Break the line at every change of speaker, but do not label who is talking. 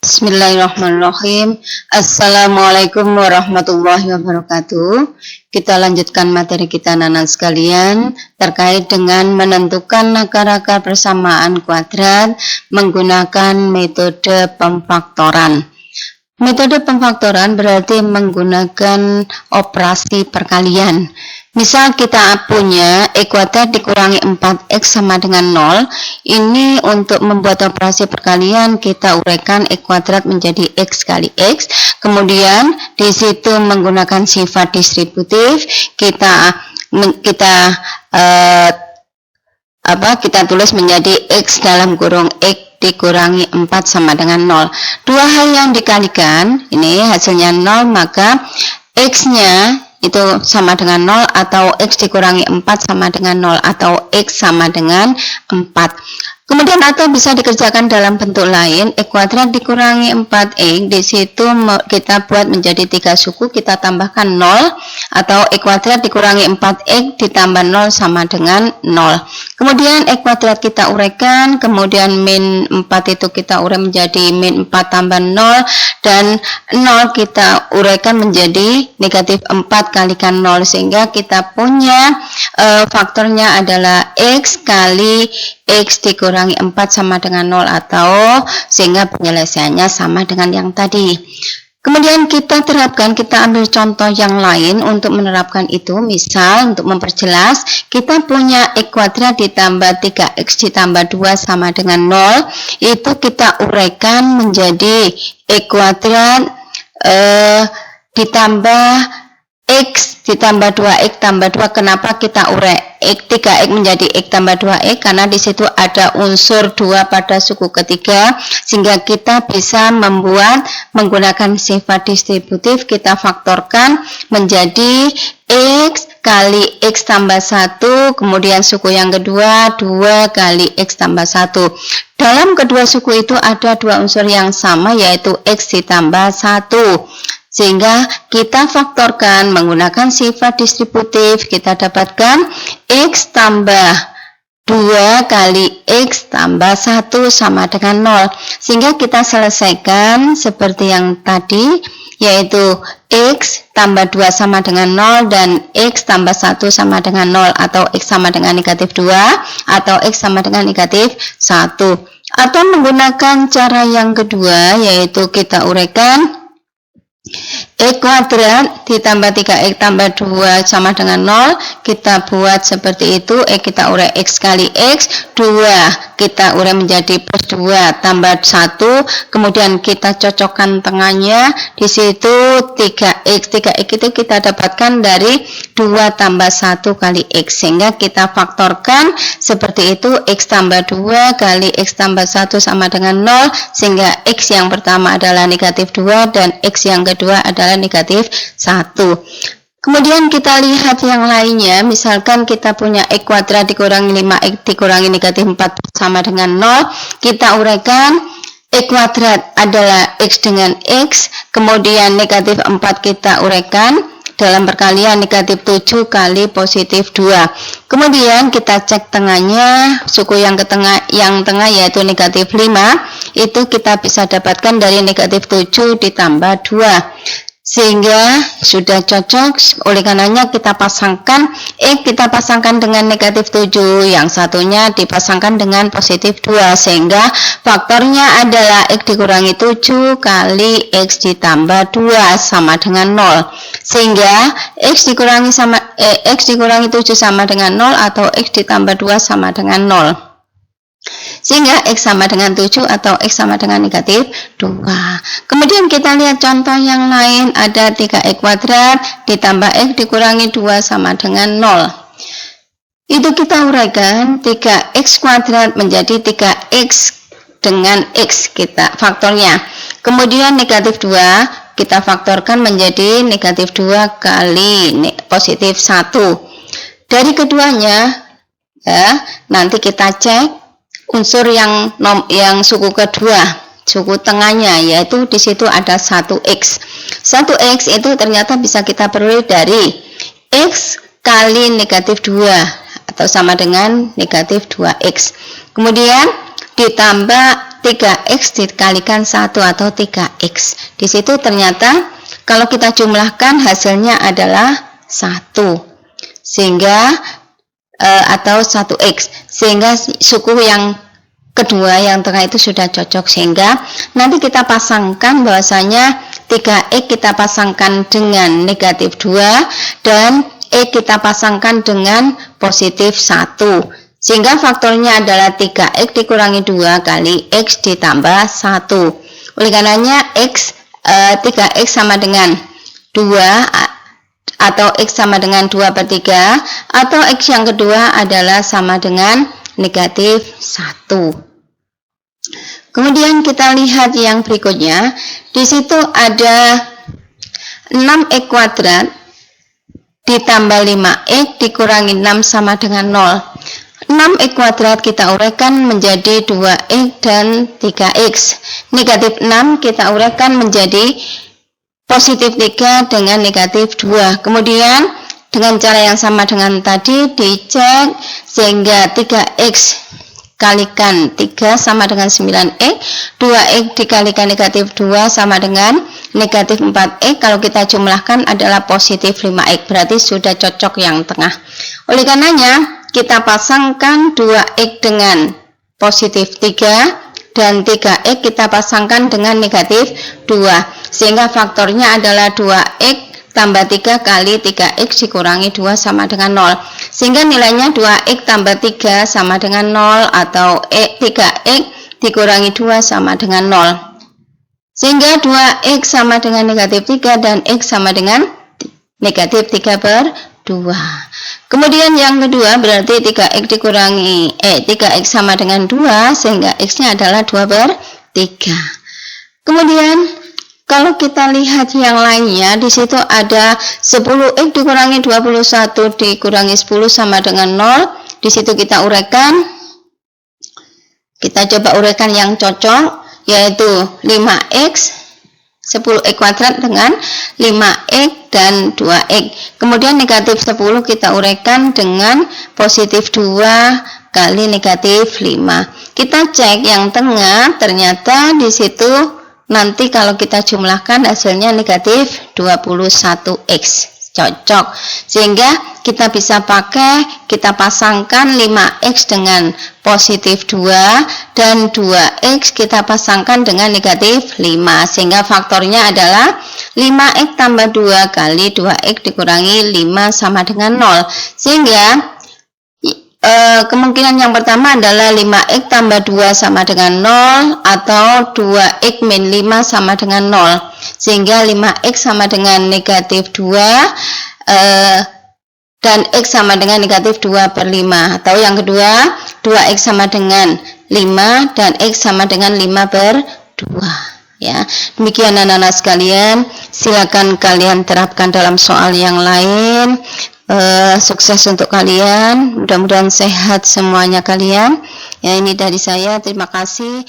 Bismillahirrahmanirrahim. Assalamualaikum warahmatullahi wabarakatuh. Kita lanjutkan materi kita anak-anak sekalian terkait dengan menentukan akar-akar persamaan kuadrat menggunakan metode pemfaktoran. Metode pemfaktoran berarti menggunakan operasi perkalian. Misal kita punya X kuadrat dikurangi 4X sama dengan 0. Ini untuk membuat operasi perkalian kita uraikan X kuadrat menjadi X kali X. Kemudian di situ menggunakan sifat distributif kita tulis menjadi X dalam kurung X dikurangi 4 sama dengan 0. Dua hal yang dikalikan, ini hasilnya 0, maka X-nya itu sama dengan 0 atau X dikurangi 4 sama dengan 0 atau X sama dengan 4. Kemudian atau bisa dikerjakan dalam bentuk lain, X kuadrat dikurangi 4X, di situ kita buat menjadi 3 suku, kita tambahkan 0, atau X kuadrat dikurangi 4X ditambah 0 sama dengan 0. Kemudian X kuadrat kita uraikan, kemudian min 4 itu kita urai menjadi min 4 tambah 0, dan 0 kita uraikan menjadi negatif 4 kalikan 0, sehingga kita punya faktornya adalah X kali X dikurangi 4 sama dengan 0, atau sehingga penyelesaiannya sama dengan yang tadi. Kemudian kita terapkan, kita ambil contoh yang lain untuk menerapkan itu. Misal untuk memperjelas, kita punya X kuadrat ditambah 3X ditambah 2 sama dengan 0, itu kita uraikan menjadi X kuadrat ditambah X ditambah 2X tambah 2. Kenapa kita urai X 3X menjadi X tambah 2X? Karena di situ ada unsur 2 pada suku ketiga, sehingga kita bisa membuat menggunakan sifat distributif, kita faktorkan menjadi X kali X tambah 1, kemudian suku yang kedua 2 kali X tambah 1. Dalam kedua suku itu ada dua unsur yang sama, yaitu X ditambah 1. Sehingga kita faktorkan menggunakan sifat distributif, kita dapatkan X tambah 2 kali X tambah 1 sama dengan 0. Sehingga kita selesaikan seperti yang tadi, yaitu X tambah 2 sama dengan 0 dan X tambah 1 sama dengan 0, atau X sama dengan negatif 2 atau X sama dengan negatif 1. Atau menggunakan cara yang kedua, yaitu kita uraikan X kuadrat ditambah 3X tambah 2 sama dengan 0, kita buat seperti itu. Kita urai X kali X, 2 kita urai menjadi plus 2 tambah 1, kemudian kita cocokkan tengahnya, di situ 3X itu kita dapatkan dari 2 tambah 1 kali X, sehingga kita faktorkan seperti itu. X tambah 2 kali X tambah 1 sama dengan 0, sehingga X yang pertama adalah negatif 2 dan X yang kedua adalah negatif 1. Kemudian kita lihat yang lainnya, misalkan kita punya X kuadrat dikurangi 5X dikurangi negatif 4 sama dengan 0, kita uraikan X kuadrat adalah X dengan X, kemudian negatif 4 kita uraikan dalam perkalian negatif 7 kali positif 2. Kemudian kita cek tengahnya, suku yang tengah yaitu negatif 5, itu kita bisa dapatkan dari negatif 7 ditambah 2. Sehingga sudah cocok, oleh karenanya kita pasangkan X kita pasangkan dengan negatif 7, yang satunya dipasangkan dengan positif 2, sehingga faktornya adalah X dikurangi 7 kali X ditambah 2 sama dengan 0. Sehingga X dikurangi 7 sama dengan 0, atau X ditambah 2 sama dengan 0. Sehingga X sama dengan 7 atau X sama dengan negatif 2. Kemudian kita lihat contoh yang lain, ada 3X kuadrat ditambah X dikurangi 2 sama dengan 0. Itu kita uraikan 3X kuadrat menjadi 3X dengan X, kita faktornya. Kemudian negatif 2 kita faktorkan menjadi negatif 2 kali positif 1. Dari keduanya ya, nanti kita cek unsur yang suku kedua, suku tengahnya, yaitu di situ ada 1X. 1X itu ternyata bisa kita peroleh dari X kali negatif 2 atau sama dengan negatif 2X. Kemudian ditambah 3x dikalikan 1 atau 3x. Di situ ternyata kalau kita jumlahkan hasilnya adalah 1. Sehingga atau 1x. Sehingga suku yang kedua yang tengah itu sudah cocok, sehingga nanti kita pasangkan bahwasanya 3x kita pasangkan dengan negatif 2 dan kita pasangkan dengan positif 1. Sehingga faktornya adalah 3x dikurangi 2 kali x ditambah 1. Oleh karenanya 3x sama dengan 2 atau x sama dengan 2/3, atau x yang kedua adalah sama dengan negatif 1. Kemudian kita lihat yang berikutnya. Di situ ada 6x kuadrat ditambah 5x dikurangi 6 sama dengan 0. 6x kuadrat kita uraikan menjadi 2x dan 3x. Negatif 6 kita uraikan menjadi positif 3 dengan negatif 2. Kemudian dengan cara yang sama dengan tadi dicek, sehingga 3x kalikan 3 sama dengan 9x, 2x dikalikan negatif 2 sama dengan negatif 4x. Kalau kita jumlahkan adalah positif 5x, berarti sudah cocok yang tengah. Oleh karenanya kita pasangkan 2x dengan positif 3 dan 3x kita pasangkan dengan negatif 2, sehingga faktornya adalah 2x tambah 3 kali 3x dikurangi 2 sama dengan 0, sehingga nilainya 2x tambah 3 sama dengan 0 atau 3x dikurangi 2 sama dengan 0, sehingga 2x sama dengan negatif 3 dan x sama dengan negatif 3/2. Kemudian yang kedua berarti 3x dikurangi 3x sama dengan 2, sehingga x-nya adalah 2/3. Kemudian kalau kita lihat yang lainnya, di situ ada 10x dikurangi 21 dikurangi 10 sama dengan 0. Di situ kita uraikan. Kita coba uraikan yang cocok, yaitu 5x 10x kuadrat dengan 5x dan 2x. Kemudian negatif 10 kita uraikan dengan positif 2 kali negatif 5. Kita cek yang tengah, ternyata di situ nanti kalau kita jumlahkan hasilnya negatif 21x. Cocok, sehingga kita bisa pakai, kita pasangkan 5x dengan positif 2 dan 2x kita pasangkan dengan negatif 5, sehingga faktornya adalah 5x tambah 2 kali 2x dikurangi 5 sama dengan 0, sehingga kemungkinan yang pertama adalah 5x tambah 2 sama dengan 0 atau 2x min 5 sama dengan 0, sehingga 5x sama dengan negatif 2 dan x sama dengan negatif 2/5, atau yang kedua 2x sama dengan 5 dan x sama dengan 5/2. Ya, demikian anak-anak sekalian, silakan kalian terapkan dalam soal yang lain. Sukses untuk kalian, mudah-mudahan sehat semuanya kalian. Ya, ini dari saya, terima kasih.